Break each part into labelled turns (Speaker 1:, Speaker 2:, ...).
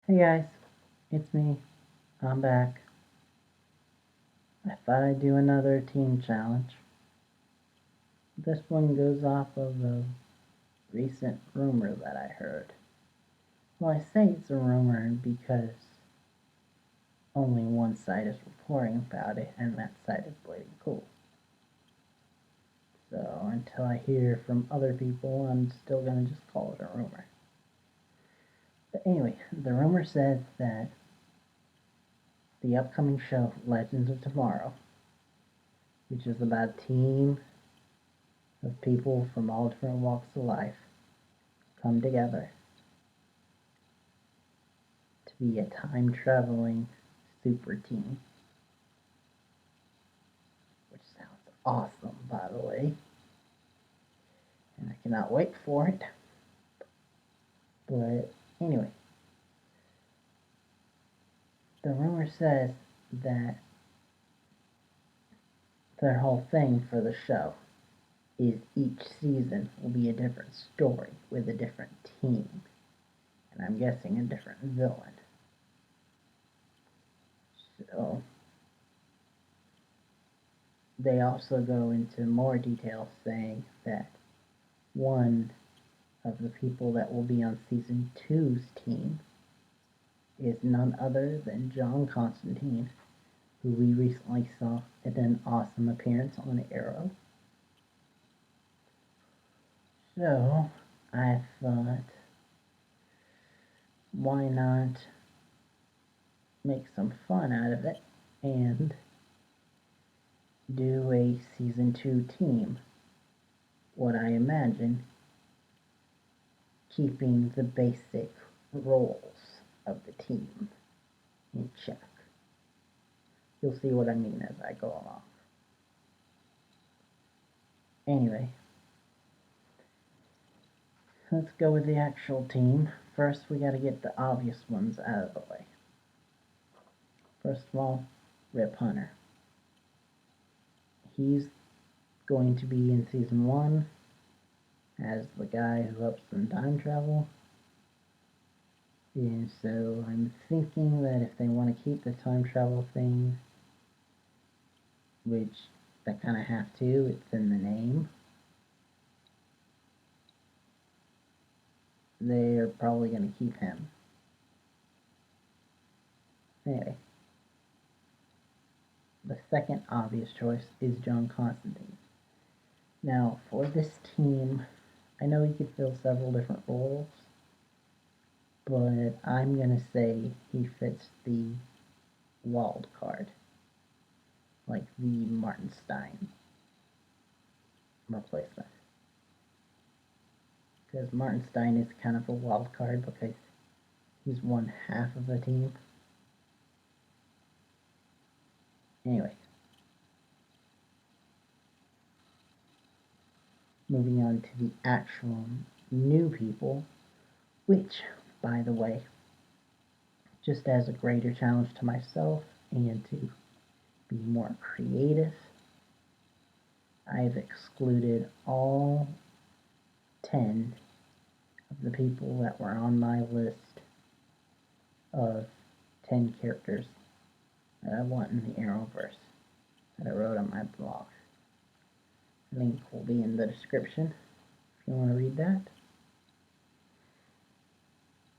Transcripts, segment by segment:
Speaker 1: Hey guys, it's me. I'm back. I thought I'd do another team challenge. This one goes off of a recent rumor that I heard. Well, I say it's a rumor because only one side is reporting about it, and that side is Bleeding Cool. So until I hear from other people, I'm still gonna just call it a rumor. But anyway, the rumor says that the upcoming show, Legends of Tomorrow, which is about a team of people from all different walks of life, come together to be a time traveling super team. Which sounds awesome, by the way. And I cannot wait for it. But anyway, the rumor says that their whole thing for the show is each season will be a different story with a different team. And I'm guessing a different villain. So they also go into more detail saying that one of the people that will be on season 2's team is none other than John Constantine, who we recently saw in an awesome appearance on Arrow. So I thought, why not make some fun out of it and do a season 2 team? What I imagine keeping the basic roles of the team in check. You'll see what I mean as I go along. Anyway, let's go with the actual team. First, we gotta get the obvious ones out of the way. First of all, Rip Hunter. He's going to be in season 1 as the guy who helps them time travel. And so I'm thinking that if they want to keep the time travel thing, which they kind of have to, it's in the name, they're probably going to keep him. Anyway, the second obvious choice is John Constantine. Now, for this team, I know he could fill several different roles, but I'm going to say he fits the wild card, like the Martin Stein replacement. Because Martin Stein is kind of a wild card because he's one half of the team. Anyway, moving on to the actual new people, which, by the way, just as a greater challenge to myself and to be more creative, I've excluded all 10 of the people that were on my list of 10 characters that I want in the Arrowverse that I wrote on my blog. Link will be in the description if you want to read that.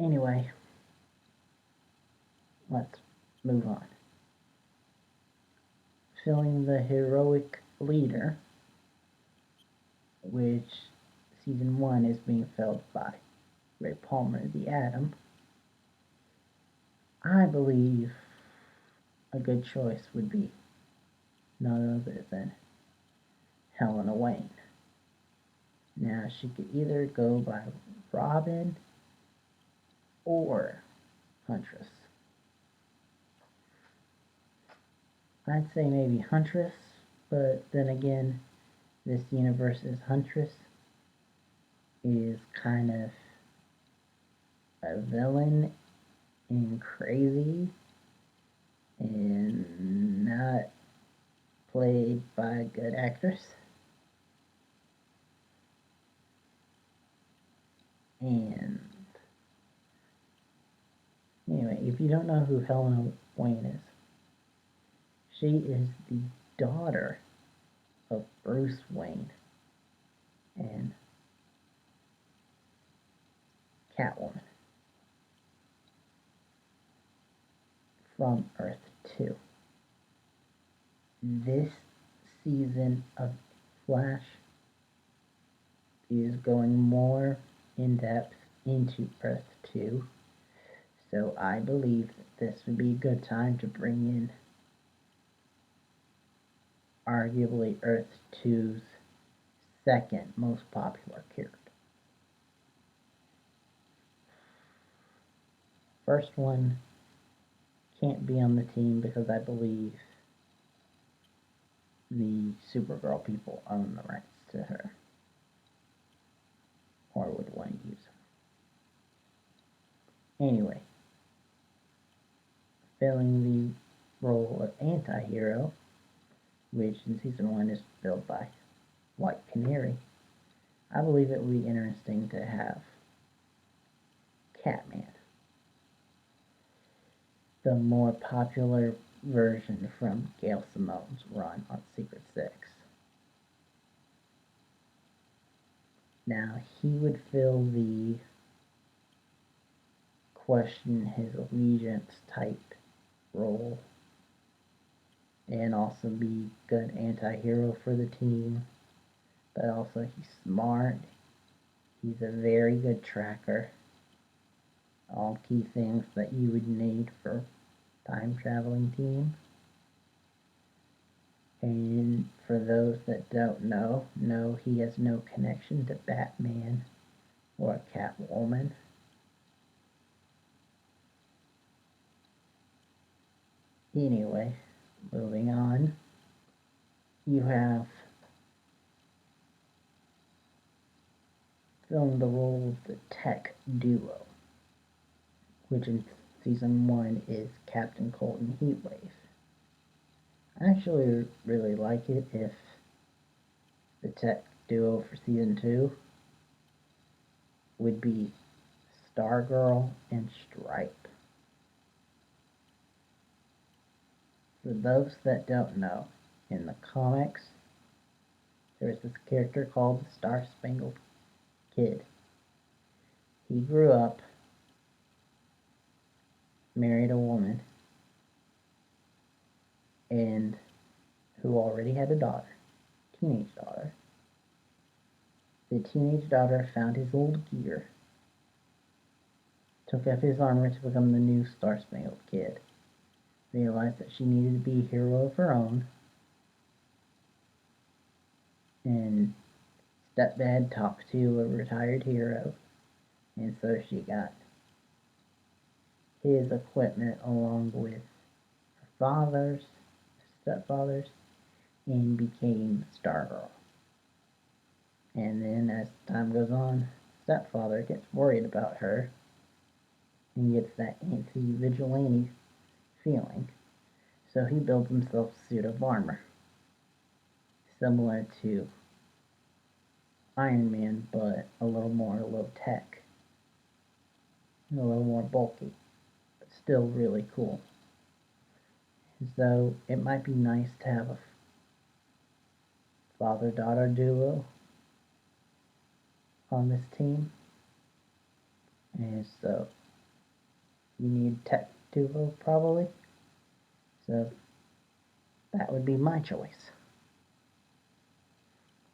Speaker 1: Anyway, let's move on. Filling the heroic leader, which season 1 is being filled by Ray Palmer, the Atom. I believe a good choice would be none other than Helena Wayne. Now, she could either go by Robin or Huntress. I'd say maybe Huntress, but then again, this universe's Huntress is kind of a villain and crazy and not played by a good actress. And Anyway, if you don't know who Helena Wayne is, she is the daughter of Bruce Wayne and Catwoman from Earth 2. This season of Flash is going more in depth into Earth 2, so I believe that this would be a good time to bring in arguably Earth 2's second most popular character. First one can't be on the team because I believe the Supergirl people own the rights to her, or would want to use her. Anyway, filling the role of anti-hero, which in season 1 is filled by White Canary, I believe it would be interesting to have Catman, the more popular version from Gail Simone's run on Secret Six. Now, he would fill the question his allegiance type role and also be good anti-hero for the team, but also he's smart. He's a very good tracker. All key things that you would need for time traveling team. And for those that don't know, no, he has no connection to Batman or Catwoman. Anyway, moving on, you have filmed the role of the tech duo, which in season 1 is Captain Cold and Heatwave. I actually really like it if the tech duo for season 2 would be Stargirl and Stripe. For those that don't know, in the comics, there's this character called the Star Spangled Kid. He grew up, married a woman, and who already had a daughter, teenage daughter. The teenage daughter found his old gear, took up his armor to become the new Star Spangled Kid, realized that she needed to be a hero of her own, and stepdad talked to a retired hero, and so she got his equipment along with her father's, stepfather's, and became Stargirl. And then as time goes on, stepfather gets worried about her and gets that anti-vigilante feeling. So he builds himself a suit of armor, similar to Iron Man, but a little more low tech, and a little more bulky, but still really cool. So it might be nice to have a father-daughter duo on this team. And so you need tech duo probably. So that would be my choice.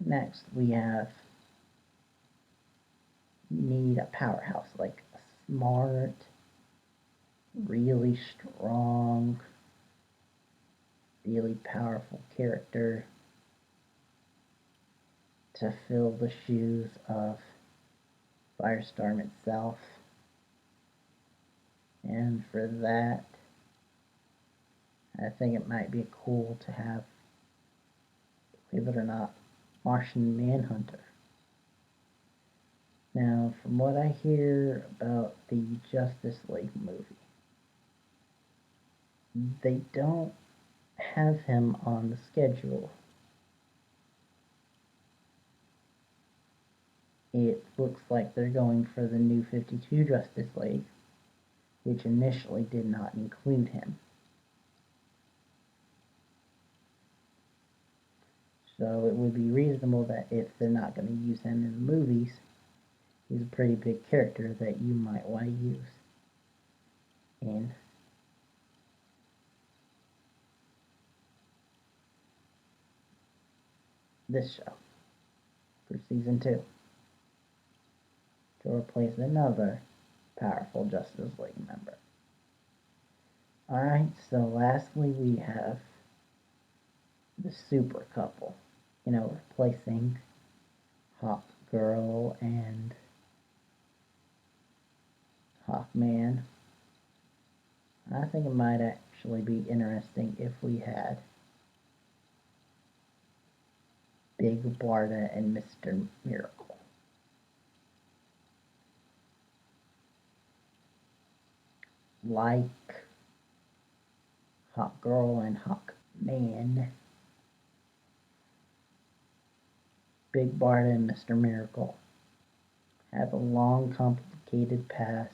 Speaker 1: Next we have need a powerhouse, like a smart, really strong, really powerful character to fill the shoes of Firestorm itself. And for that, I think it might be cool to have, believe it or not, Martian Manhunter. Now, from what I hear about the Justice League movie, they don't have him on the schedule. It looks like they're going for the new 52 Justice League, which initially did not include him. So it would be reasonable that if they're not going to use him in the movies, he's a pretty big character that you might want to use in this show for season 2 to replace another powerful Justice League member. Alright, so lastly we have the super couple, replacing Hawkgirl and Hawkman. I think it might actually be interesting if we had Big Barda and Mr. Miracle. Like Hawkgirl and Hawkman, Big Barda and Mr. Miracle have a long, complicated past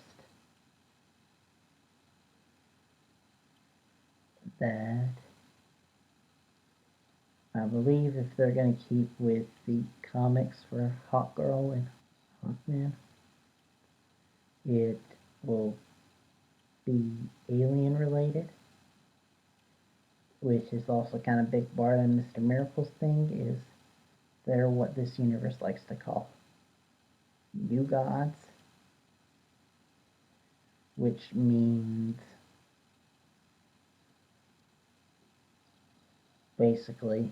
Speaker 1: that I believe if they're going to keep with the comics for Hawkgirl and Hawkman, it will be alien related, which is also kind of Big Barda and Mr. Miracle's thing, is they're what this universe likes to call new gods, which means basically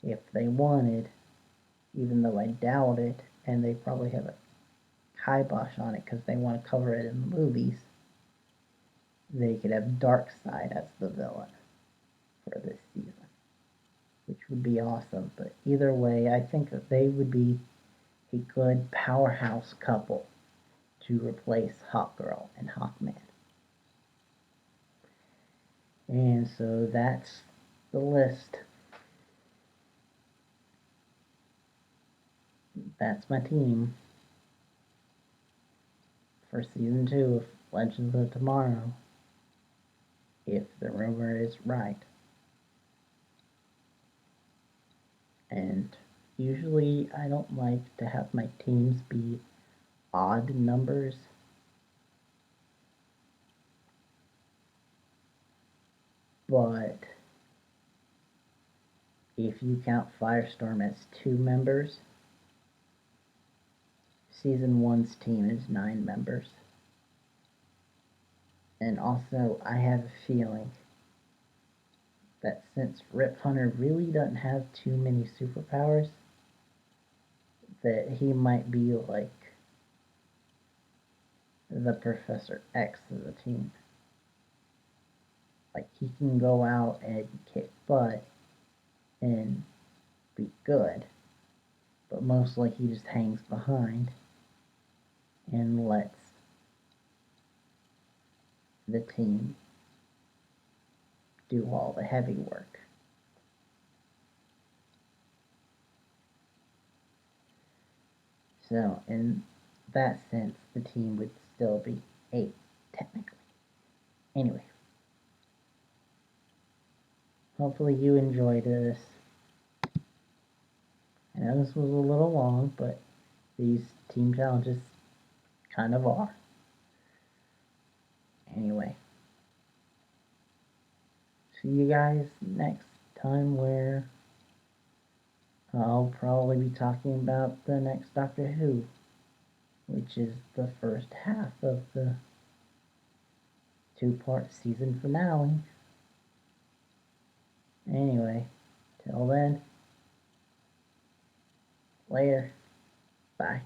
Speaker 1: if they wanted, even though I doubt it, and they probably have a kibosh on it because they want to cover it in the movies, they could have Darkseid as the villain for this season, which would be awesome. But either way, I think that they would be a good powerhouse couple to replace Hawkgirl and Hawkman. And so that's the list. That's my team for season 2 of Legends of Tomorrow, if the rumor is right. And usually I don't like to have my teams be odd numbers. But if you count Firestorm as 2 members, season 1's team is 9 members. And also, I have a feeling that since Rip Hunter really doesn't have too many superpowers, that he might be like the Professor X of the team. Like, he can go out and kick butt and be good, but mostly he just hangs behind and lets the team do all the heavy work. So, in that sense, the team would still be 8, technically. Anyway, hopefully you enjoyed this. I know this was a little long, but these team challenges kind of are. Anyway, see you guys next time, where I'll probably be talking about the next Doctor Who, which is the first half of the 2-part season finale. Anyway, till then, later, bye.